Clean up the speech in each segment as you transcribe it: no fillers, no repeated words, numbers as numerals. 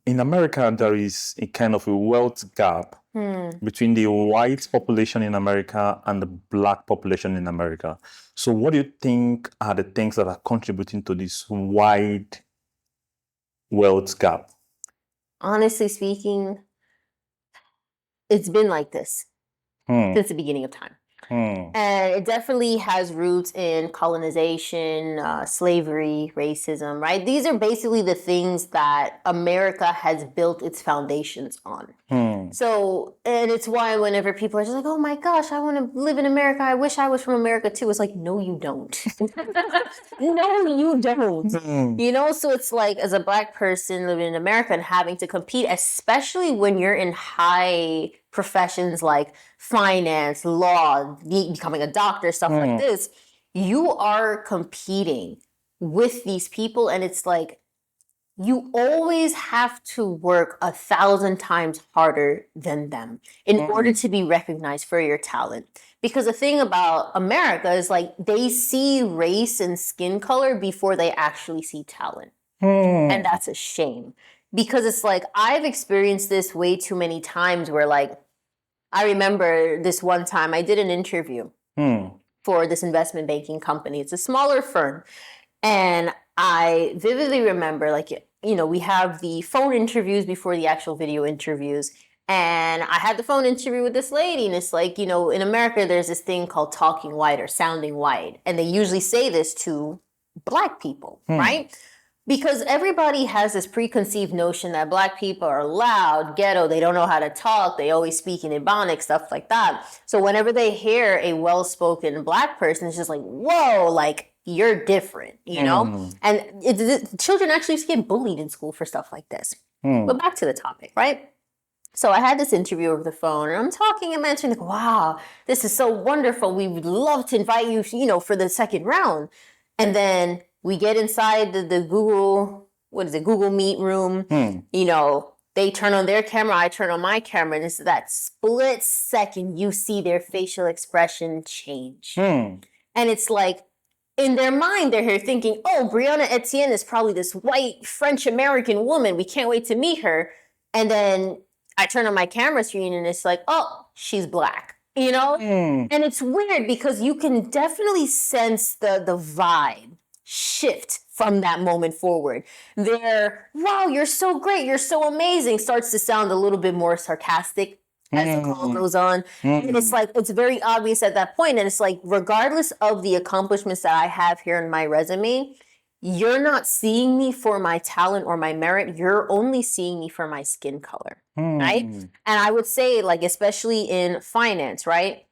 in America, there is a kind of a wealth gap between the white population in America and the black population in America. So what do you think are the things that are contributing to this wide wealth gap? Honestly speaking, it's been like this since the beginning of time. And it definitely has roots in colonization, slavery, racism, right? These are basically the things that America has built its foundations on. So, and it's why whenever people are just like, oh my gosh, I want to live in America. I wish I was from America too. It's like, no, you don't. No, you don't. You know, so it's like as a black person living in America and having to compete, especially when you're in high professions like finance, law, becoming a doctor, stuff like this, you are competing with these people. And it's like, you always have to work 1,000 times harder than them in order to be recognized for your talent. Because the thing about America is like they see race and skin color before they actually see talent. And that's a shame. Because it's like I've experienced this way too many times where like I remember this one time I did an interview for this investment banking company. It's a smaller firm. And I vividly remember, like, you know, we have the phone interviews before the actual video interviews. And I had the phone interview with this lady, and it's like, you know, in America, there's this thing called talking white or sounding white. And they usually say this to black people, right? Because everybody has this preconceived notion that black people are loud, ghetto, they don't know how to talk, they always speak in Ebonics, stuff like that. So whenever they hear a well-spoken black person, it's just like, whoa, like, you're different, you know? And children actually used to get bullied in school for stuff like this. But back to the topic, right? So I had this interview over the phone, and I'm talking and mentioning, like, wow, this is so wonderful. We would love to invite you, you know, for the second round. And then we get inside the Google, what is it, Google Meet room. You know, they turn on their camera, I turn on my camera, and it's that split second you see their facial expression change. And it's like, in their mind, they're here thinking, oh, Brianna Etienne is probably this white French-American woman. We can't wait to meet her. And then I turn on my camera screen and it's like, oh, she's black, you know? And it's weird because you can definitely sense the vibe shift from that moment forward. Their, wow, you're so great, you're so amazing, starts to sound a little bit more sarcastic as the call goes on. And it's like, it's very obvious at that point. And it's like, regardless of the accomplishments that I have here in my resume, you're not seeing me for my talent or my merit. You're only seeing me for my skin color, right? And I would say, like, especially in finance, right?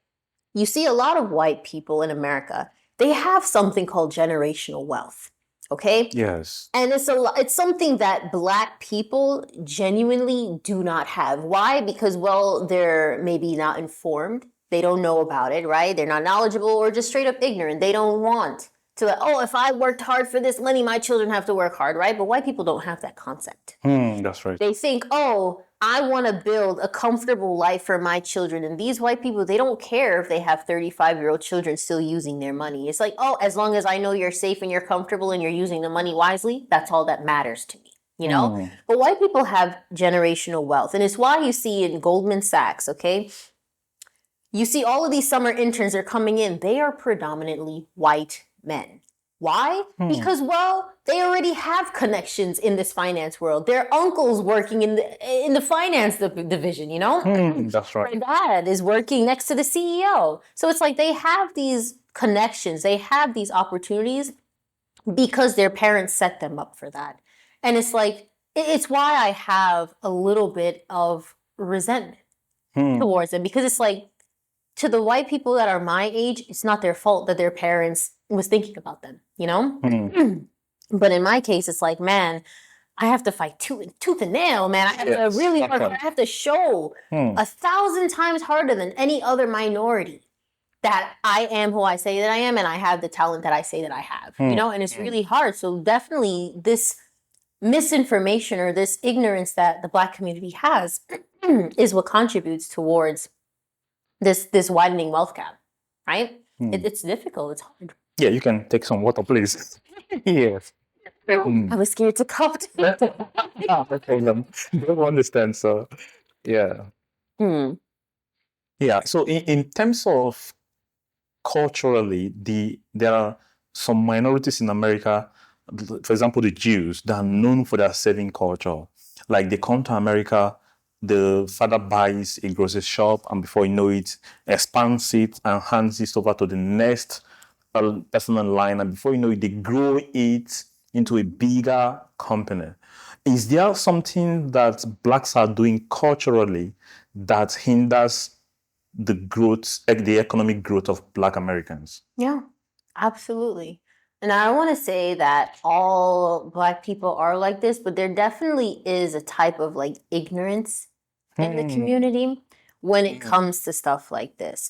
You see a lot of white people in America. They have something called generational wealth. Okay? Yes. And it's something that black people genuinely do not have. Why? Because, well, they're maybe not informed. They don't know about it, right? They're not knowledgeable or just straight up ignorant. They don't want to, oh, if I worked hard for this money, my children have to work hard, right? But white people don't have that concept. That's right. They think, oh, I want to build a comfortable life for my children. And these white people, they don't care if they have 35-year-old children still using their money. It's like, oh, as long as I know you're safe and you're comfortable and you're using the money wisely, that's all that matters to me, you know? But white people have generational wealth. And it's why you see in Goldman Sachs, okay? You see all of these summer interns are coming in. They are predominantly white men. Why? Because, well, they already have connections in this finance world. Their uncle's working in the finance division, you know? That's right. Their dad is working next to the CEO. So it's like they have these connections. They have these opportunities because their parents set them up for that. And it's like, it's why I have a little bit of resentment towards them. Because it's like, to the white people that are my age, it's not their fault that their parents was thinking about them, you know? But in my case, it's like, man, I have to fight tooth and nail, man. I have to really work hard. I have to show 1,000 times harder than any other minority that I am who I say that I am, and I have the talent that I say that I have, you know? And it's really hard. So definitely this misinformation or this ignorance that the black community has is what contributes towards this widening wealth gap, right? It's difficult. It's hard. Yeah, you can take some water, please. Yes. I was scared to cough. No problem. Don't understand. So, yeah. Hmm. Yeah. So, in terms of culturally, there are some minorities in America, for example, the Jews, that are known for their saving culture. Like they come to America, the father buys a grocery shop, and before you know it, expands it and hands it over to the next person in line, and before you know it, they grow it into a bigger company. Is there something that blacks are doing culturally that hinders the growth, like the economic growth of Black Americans? Yeah, absolutely. And I don't want to say that all Black people are like this, but there definitely is a type of like ignorance in the community when it comes to stuff like this.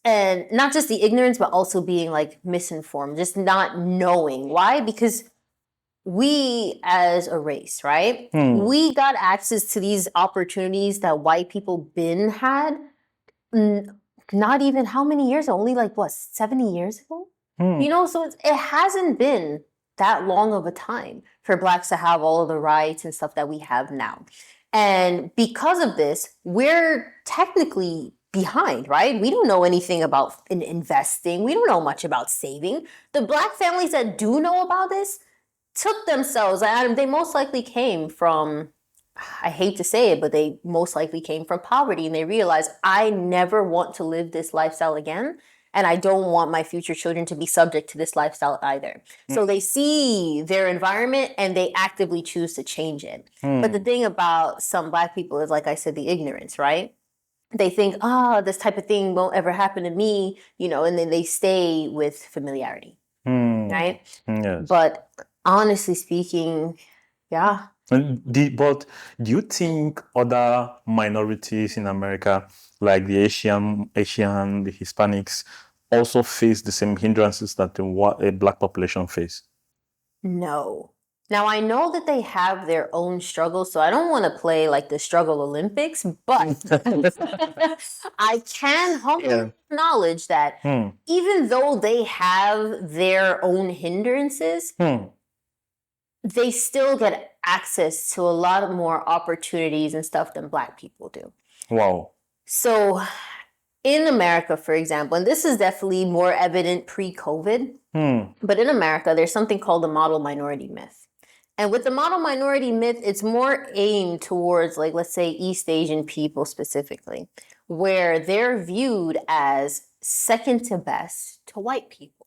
And not just the ignorance, but also being like misinformed, just not knowing. Why? Because we as a race, right? We got access to these opportunities that white people been had. Not even how many years ago? Only like what, 70 years ago? You know, so it hasn't been that long of a time for Blacks to have all of the rights and stuff that we have now. And because of this, we're technically behind, right? We don't know anything about investing. We don't know much about saving. The Black families that do know about this took themselves, and they most likely came from, I hate to say it, but they most likely came from poverty, and they realized, I never want to live this lifestyle again, and I don't want my future children to be subject to this lifestyle either. So they see their environment and they actively choose to change it. But the thing about some Black people is, like I said, the ignorance, right? They think, this type of thing won't ever happen to me, you know, and then they stay with familiarity, right? Yes. But honestly speaking, yeah. But do you think other minorities in America, like the Asian, the Hispanics, also face the same hindrances that a Black population face? No. Now, I know that they have their own struggles, so I don't want to play like the struggle Olympics, but I can humbly acknowledge that even though they have their own hindrances, they still get access to a lot more opportunities and stuff than Black people do. Wow. So in America, for example, and this is definitely more evident pre-COVID, but in America, there's something called the model minority myth. And with the model minority myth, it's more aimed towards, like, let's say East Asian people specifically, where they're viewed as second to best to white people.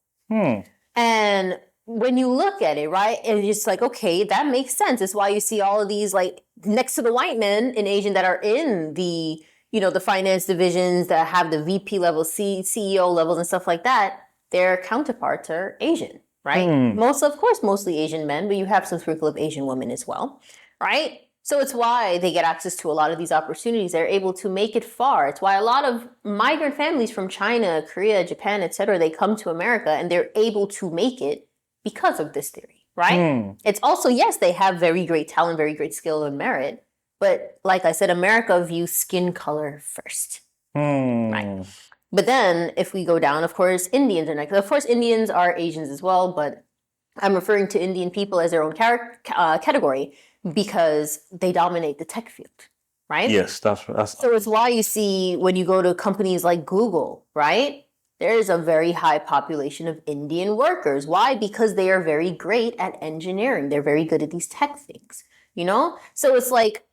And when you look at it, right, it's just like, okay, that makes sense. It's why you see all of these, like, next to the white men in Asian that are in the, you know, the finance divisions that have the VP level, CEO levels and stuff like that, their counterparts are Asian, right? Mostly Asian men, but you have some sprinkle of Asian women as well, right? So it's why they get access to a lot of these opportunities. They're able to make it far. It's why a lot of migrant families from China, Korea, Japan, etc., they come to America and they're able to make it because of this theory, right? It's also, yes, they have very great talent, very great skill and merit, but like I said, America views skin color first, right? But then if we go down, of course, Indians are next. Of course, Indians are Asians as well, but I'm referring to Indian people as their own category because they dominate the tech field, right? Yes, that's So it's why you see when you go to companies like Google, right? There's a very high population of Indian workers. Why? Because they are very great at engineering. They're very good at these tech things, you know? So it's like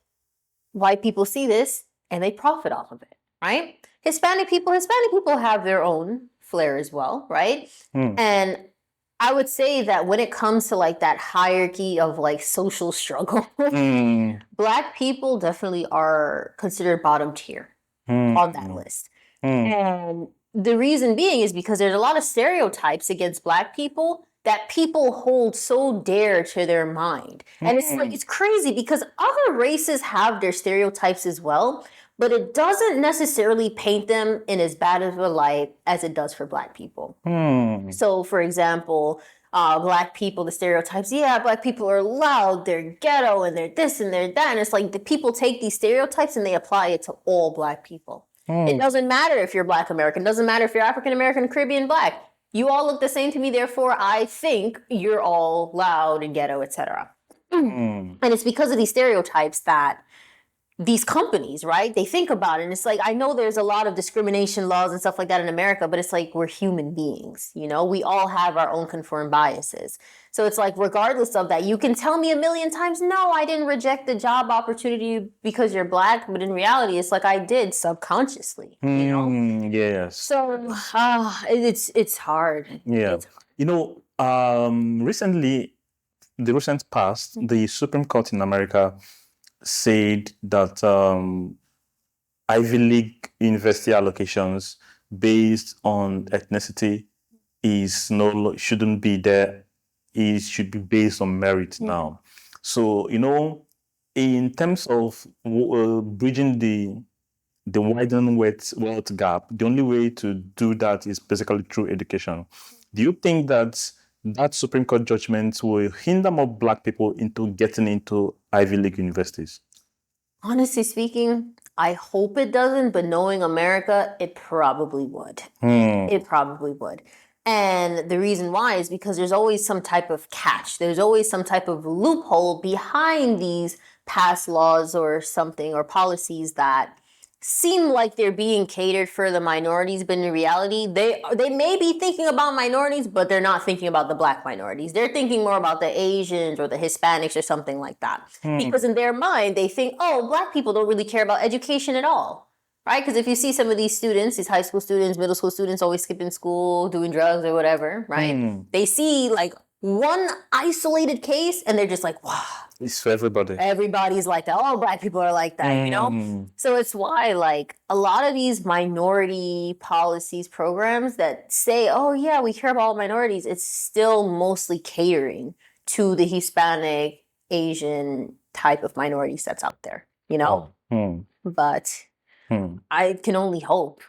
white people see this and they profit off of it, right? Hispanic people have their own flair as well, right? And I would say that when it comes to like that hierarchy of like social struggle, Black people definitely are considered bottom tier on that list. And the reason being is because there's a lot of stereotypes against Black people that people hold so dear to their mind. And it's like, it's crazy because other races have their stereotypes as well, but it doesn't necessarily paint them in as bad of a light as it does for Black people. So for example, Black people, the stereotypes, Black people are loud, they're ghetto, and they're this and they're that. And it's like the people take these stereotypes and they apply it to all Black people. It doesn't matter if you're Black American, doesn't matter if you're African American, Caribbean, Black. you all look the same to me, therefore I think you're all loud and ghetto, etc. And it's because of these stereotypes that these companies, right? They think about it, and it's like, I know there's a lot of discrimination laws and stuff like that in America, but it's like, we're human beings, you know? We all have our own conformed biases. So it's like, regardless of that, you can tell me a million times, no, I didn't reject the job opportunity because you're Black, but in reality, it's like, I did subconsciously, you know? Yes. So it's hard. Yeah. It's hard. You know, recently, the recent past, the Supreme Court in America said that Ivy League university allocations based on ethnicity shouldn't be there. It should be based on merit now. So, you know, in terms of bridging the widening wealth gap, the only way to do that is basically through education. Do you think that Supreme Court judgment will hinder more Black people into getting into Ivy League universities? Honestly speaking, I hope it doesn't, but knowing America, it probably would. It probably would. And the reason why is because there's always some type of catch. There's always some type of loophole behind these past laws or something, or policies that seem like they're being catered for the minorities, but in reality, they may be thinking about minorities, but they're not thinking about the Black minorities. They're thinking more about the Asians or the Hispanics or something like that. Because in their mind, they think, oh, Black people don't really care about education at all, right? Because if you see some of these students, these high school students, middle school students, always skipping school, doing drugs or whatever, right? They see like one isolated case and they're just like, wow. It's for everybody. Everybody's like that. All Black people are like that, you know? So it's why, like, a lot of these minority policies, programs that say, oh, yeah, we care about all minorities, it's still mostly catering to the Hispanic, Asian type of minorities that's out there, you know? But I can only hope